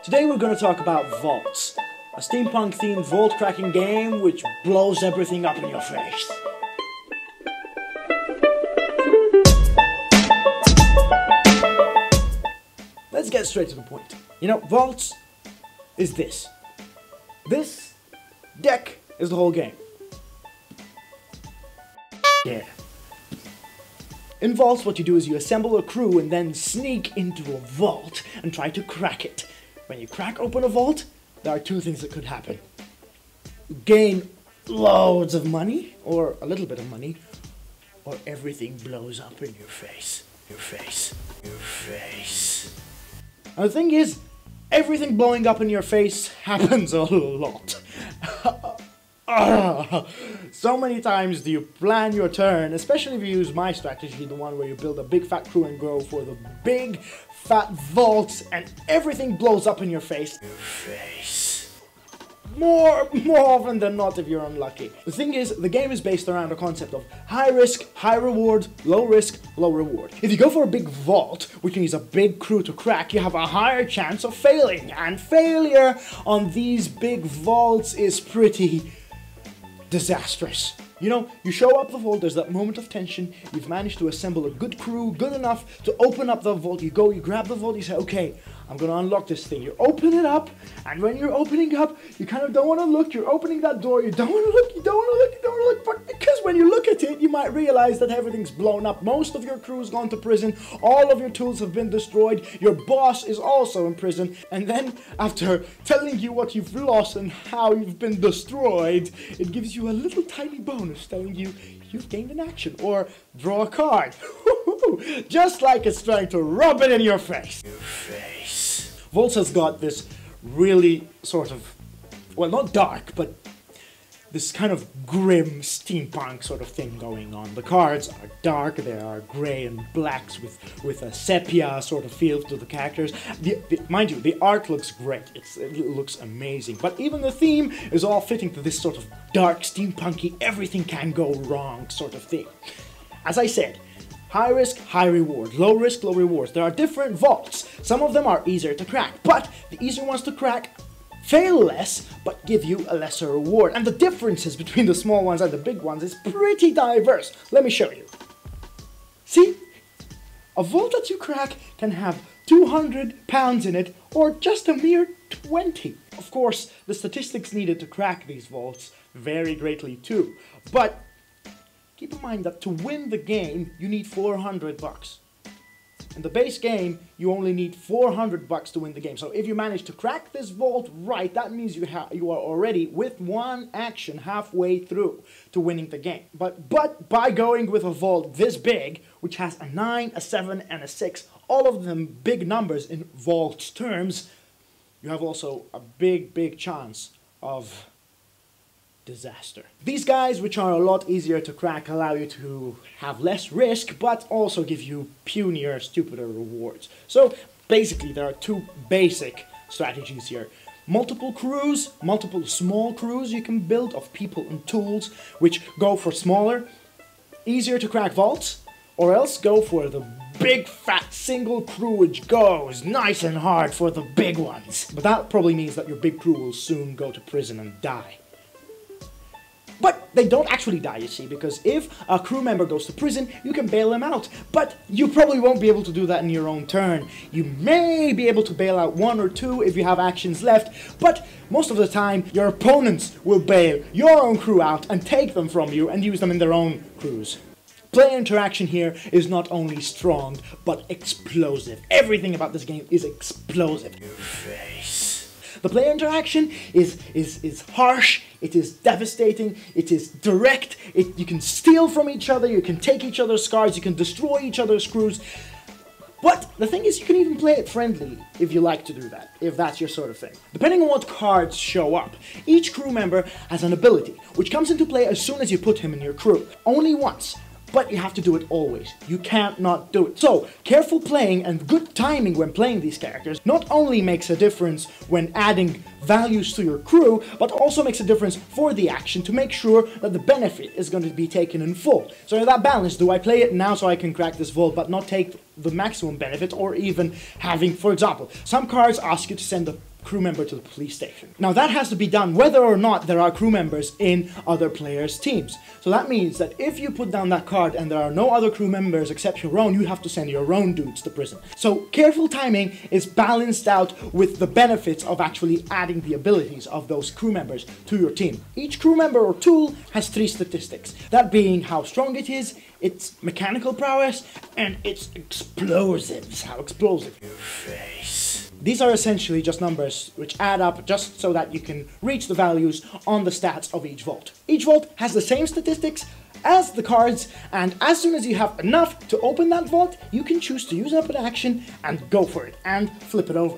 Today we're going to talk about vaults, a steampunk-themed vault-cracking game which blows everything up in your face. Let's get straight to the point. You know, vaults is this. This deck is the whole game. Yeah. In vaults, what you do is you assemble a crew and then sneak into a vault and try to crack it. When you crack open a vault, there are two things that could happen. You gain loads of money, or a little bit of money, or everything blows up in your face. Your face. Your face. And the thing is, everything blowing up in your face happens a lot. So many times do you plan your turn, especially if you use my strategy, the one where you build a big fat crew and go for the big fat vaults and everything blows up in your face. Your face. More often than not if you're unlucky. The thing is, the game is based around a concept of high risk, high reward, low risk, low reward. If you go for a big vault, which needs a big crew to crack, you have a higher chance of failing. And failure on these big vaults is pretty disastrous. You know, you show up the vault, there's that moment of tension, you've managed to assemble a good crew, good enough to open up the vault, you go, you grab the vault, you say, okay, I'm gonna unlock this thing. You open it up, and when you're opening up, you kind of don't want to look, you're opening that door, you don't want to look, you don't want to look, you don't want to look, but because when you look at it, you might realize that everything's blown up, most of your crew's gone to prison, all of your tools have been destroyed, your boss is also in prison, and then, after telling you what you've lost and how you've been destroyed, it gives you a little tiny bonus telling you you've gained an action, or draw a card. Just like it's trying to rub it in your face. Your face. Vaults has got this really sort of, well, not dark, but this kind of grim steampunk sort of thing going on. The cards are dark, they are grey and blacks with a sepia sort of feel to the characters. Mind you, the art looks great, it looks amazing, but even the theme is all fitting to this sort of dark, steampunky, everything can go wrong sort of thing. As I said, high risk, high reward, low risk, low rewards. There are different vaults. Some of them are easier to crack, but the easier ones to crack fail less, but give you a lesser reward. And the differences between the small ones and the big ones is pretty diverse. Let me show you. See? A vault that you crack can have 200 pounds in it, or just a mere 20. Of course, the statistics needed to crack these vaults vary greatly too, but keep in mind that to win the game, you need 400 bucks. In the base game, you only need 400 bucks to win the game. So if you manage to crack this vault right, that means you are already, with one action, halfway through to winning the game. But by going with a vault this big, which has a 9, a 7, and a 6, all of them big numbers in vault terms, you have also a big chance of disaster. These guys, which are a lot easier to crack, allow you to have less risk, but also give you punier, stupider rewards. So basically there are two basic strategies here. Multiple crews, multiple small crews you can build of people and tools, which go for smaller, easier to crack vaults, or else go for the big fat single crew which goes nice and hard for the big ones. But that probably means that your big crew will soon go to prison and die. But they don't actually die, you see, because if a crew member goes to prison, you can bail them out. But you probably won't be able to do that in your own turn. You may be able to bail out one or two if you have actions left, but most of the time, your opponents will bail your own crew out and take them from you and use them in their own crews. Player interaction here is not only strong, but explosive. Everything about this game is explosive. Your face. The player interaction is harsh, it is devastating, it is direct, you can steal from each other, you can take each other's cards, you can destroy each other's crews. But the thing is, you can even play it friendly if you like to do that, if that's your sort of thing. Depending on what cards show up, each crew member has an ability, which comes into play as soon as you put him in your crew. Only once. but you have to do it always. You can't not do it. So, careful playing and good timing when playing these characters not only makes a difference when adding values to your crew, but also makes a difference for the action to make sure that the benefit is going to be taken in full. So in that balance, do I play it now so I can crack this vault but not take the maximum benefit, or even having, for example, some cards ask you to send a crew member to the police station. Now that has to be done whether or not there are crew members in other players' teams. So that means that if you put down that card and there are no other crew members except your own, you have to send your own dudes to prison. So careful timing is balanced out with the benefits of actually adding the abilities of those crew members to your team. Each crew member or tool has 3 statistics, that being how strong it is, its mechanical prowess, and its explosives, how explosive your face. These are essentially just numbers which add up just so that you can reach the values on the stats of each vault. Each vault has the same statistics as the cards, and as soon as you have enough to open that vault, you can choose to use up an action and go for it and flip it over.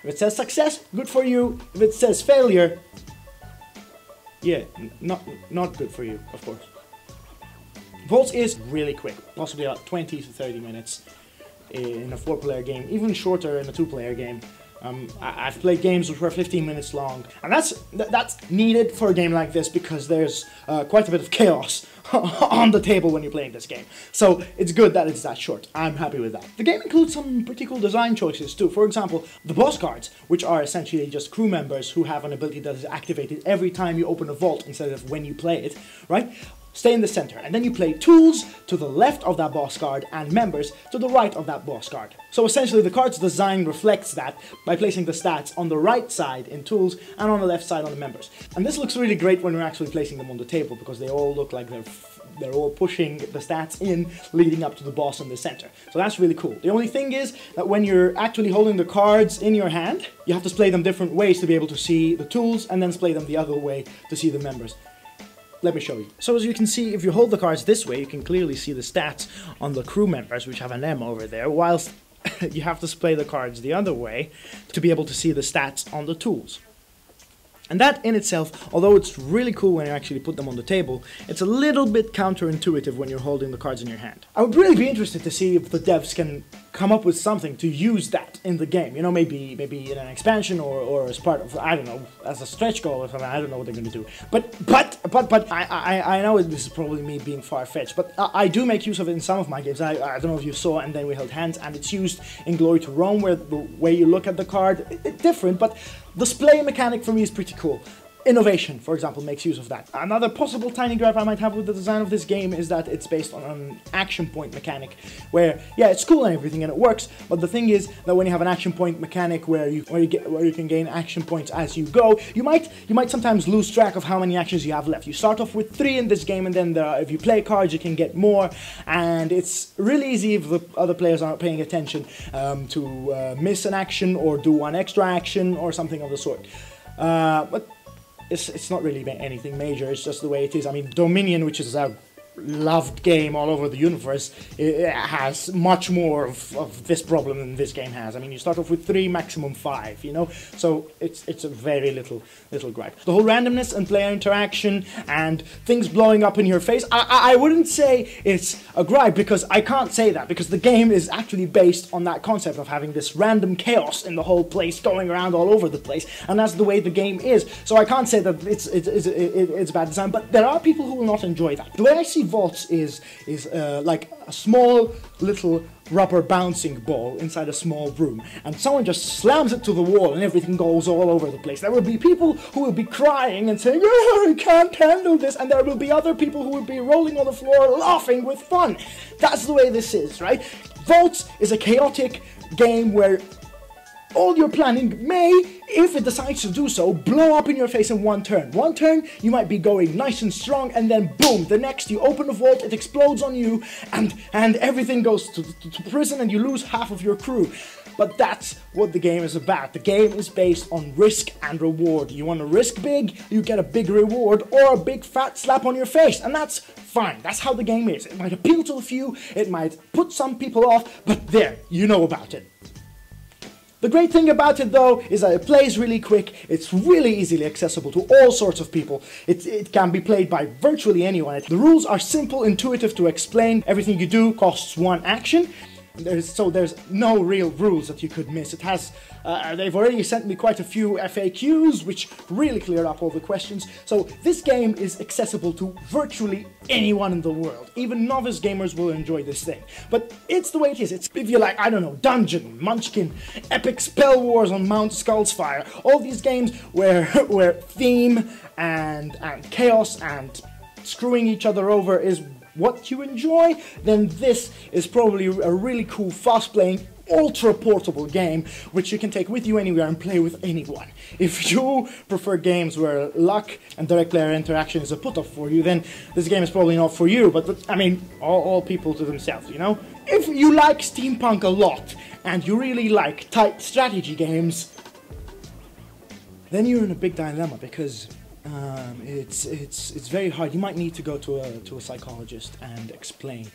If it says success, good for you. If it says failure, yeah, not good for you, of course. Vaults is really quick, possibly about 20 to 30 minutes. In a 4-player game, even shorter in a 2-player game. I've played games which were 15 minutes long, and that's needed for a game like this because there's quite a bit of chaos on the table when you're playing this game. So it's good that it's that short. I'm happy with that. The game includes some pretty cool design choices too. For example, the boss cards, which are essentially just crew members who have an ability that is activated every time you open a vault instead of when you play it, right? Stay in the center, and then you play tools to the left of that boss card and members to the right of that boss card. So essentially the card's design reflects that by placing the stats on the right side in tools and on the left side on the members. And this looks really great when you're actually placing them on the table because they all look like they're all pushing the stats in, leading up to the boss in the center. So that's really cool. The only thing is that when you're actually holding the cards in your hand, you have to display them different ways to be able to see the tools, and then display them the other way to see the members. Let me show you. So as you can see, if you hold the cards this way, you can clearly see the stats on the crew members, which have an M over there, whilst you have to display the cards the other way to be able to see the stats on the tools. And that in itself, although it's really cool when you actually put them on the table, it's a little bit counterintuitive when you're holding the cards in your hand. I would really be interested to see if the devs can come up with something to use that in the game. You know, maybe in an expansion or as part of, I don't know, as a stretch goal or something. I don't know what they're gonna do. But I know this is probably me being far-fetched, but I do make use of it in some of my games. I don't know if you saw, and then we held hands, and it's used in Glory to Rome, where the way you look at the card, it's different, but display mechanic for me is pretty cool. Innovation, for example, makes use of that. Another possible tiny gripe I might have with the design of this game is that it's based on an action point mechanic, where, yeah, it's cool and everything and it works, but the thing is that when you have an action point mechanic where you can gain action points as you go, you might sometimes lose track of how many actions you have left. You start off with 3 in this game, and then if you play cards, you can get more, and it's really easy if the other players aren't paying attention to miss an action or do one extra action or something of the sort. But it's not really anything major, it's just the way it is. I mean, Dominion, which is a loved game all over the universe, it has much more of this problem than this game has. I mean, you start off with 3, maximum 5, you know? So it's a very little gripe. The whole randomness and player interaction and things blowing up in your face, I wouldn't say it's a gripe, because I can't say that, because the game is actually based on that concept of having this random chaos in the whole place going around all over the place, and that's the way the game is. So I can't say that it's bad design, but there are people who will not enjoy that. The way I see vaults is like a small little rubber bouncing ball inside a small room, and someone just slams it to the wall and everything goes all over the place. There will be people who will be crying and saying, "Oh, I can't handle this," and there will be other people who will be rolling on the floor laughing with fun. That's the way this is, right? Vaults is a chaotic game where all your planning may, if it decides to do so, blow up in your face in one turn. One turn, you might be going nice and strong, and then boom, the next you open a vault, it explodes on you, and everything goes to prison, and you lose half of your crew. But that's what the game is about. The game is based on risk and reward. You want to risk big, you get a big reward, or a big fat slap on your face, and that's fine. That's how the game is. It might appeal to a few, it might put some people off, but there, you know about it. The great thing about it though is that it plays really quick, it's really easily accessible to all sorts of people, it can be played by virtually anyone. The rules are simple, intuitive to explain, everything you do costs one action. There's no real rules that you could miss. It has, they've already sent me quite a few FAQs which really cleared up all the questions. So this game is accessible to virtually anyone in the world. Even novice gamers will enjoy this thing. But it's the way it is. It's, if you like, I don't know, Dungeon, Munchkin, Epic Spell Wars on Mount Skullsfire, all these games where theme and chaos and screwing each other over is what you enjoy, then this is probably a really cool, fast-playing, ultra-portable game which you can take with you anywhere and play with anyone. If you prefer games where luck and direct player interaction is a put-off for you, then this game is probably not for you, but I mean, all people to themselves, you know? If you like steampunk a lot, and you really like tight strategy games, then you're in a big dilemma, because it's very hard. You might need to go to a psychologist and explain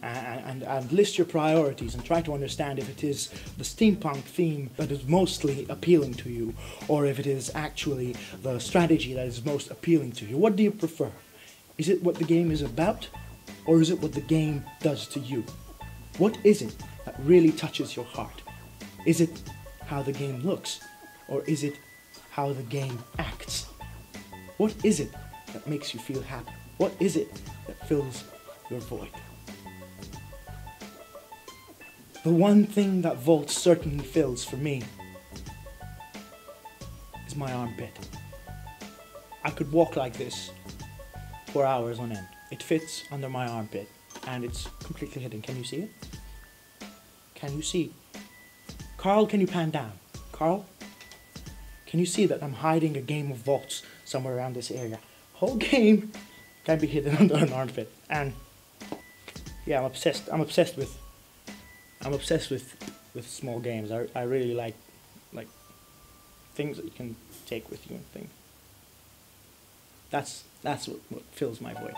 and list your priorities and try to understand if it is the steampunk theme that is mostly appealing to you, or if it is actually the strategy that is most appealing to you. What do you prefer? Is it what the game is about, or is it what the game does to you? What is it that really touches your heart? Is it how the game looks, or is it how the game acts? What is it that makes you feel happy? What is it that fills your void? The one thing that Vault certainly fills for me is my armpit. I could walk like this for hours on end. It fits under my armpit and it's completely hidden. Can you see it? Can you see? Carl, can you pan down? Carl? Can you see that I'm hiding a game of vaults somewhere around this area? Whole game can be hidden under an armpit. And yeah, I'm obsessed with small games. I really like things that you can take with you and things. That's what fills my void.